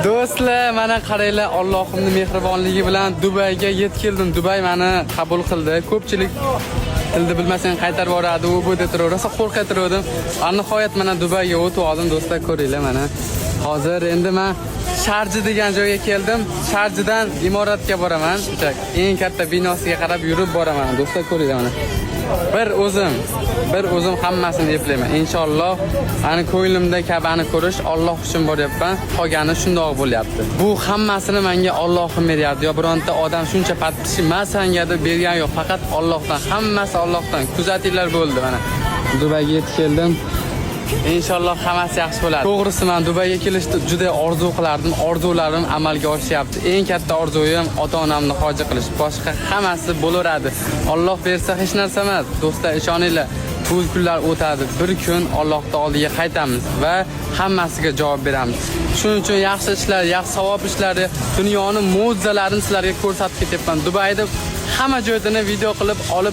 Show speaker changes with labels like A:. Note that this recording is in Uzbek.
A: Do'stlar, mana qaranglar, Allohimning mehribonligi bilan Dubayga yetib keldim. Dubay meni qabul qildi. Ko'pchilik tilni bilmasang qaytarib yuboradi, u bu deb turadi. Rosa qo'rqatirdim. Nihoyat mana Dubayga o'tib oldim, do'stlar, ko'ringlar mana. Hozir endi men Sharji degan joyga keldim. Sharjidan imoratga boraman. Eng katta binosiga qarab yurib boraman. Do'stlar, ko'ringlar mana. Bir o'zim hammasini eplayman. Inshaalloh, ani ko'nglimda Ka'bani ko'rish Alloh uchun boryapman. Qolgani shundoq bo'lyapti. Bu hammasini menga Allohim beryapti. Yo bironta odam shuncha patpishi masanga deb bergan yo'q, faqat Allohdan. Hammasi Allohdan. Kuzatinglar bo'ldi mana. Dubayga yetib keldim. Inshaalloh hammasi yaxshi bo'ladi. To'g'risi men Dubayga kelishni juda orzu qilardim. Orzularim amalga oshyapti. Eng katta orzuyim ota-onamni hoji qilish. Boshqa hammasi bo'laveradi. Alloh bersa hech narsa emas. Do'stlar, ishoninglar, bu kunlar o'tadi. Bir kun Allohning oldiga qaytamiz va hammasiga javob beramiz. Shuning uchun yaxshi ishlar, yaxshi savob ishlari, dunyoning mo'jizalarini sizlarga ko'rsatib ketyapman. Dubayda hamma joydan video qilib olib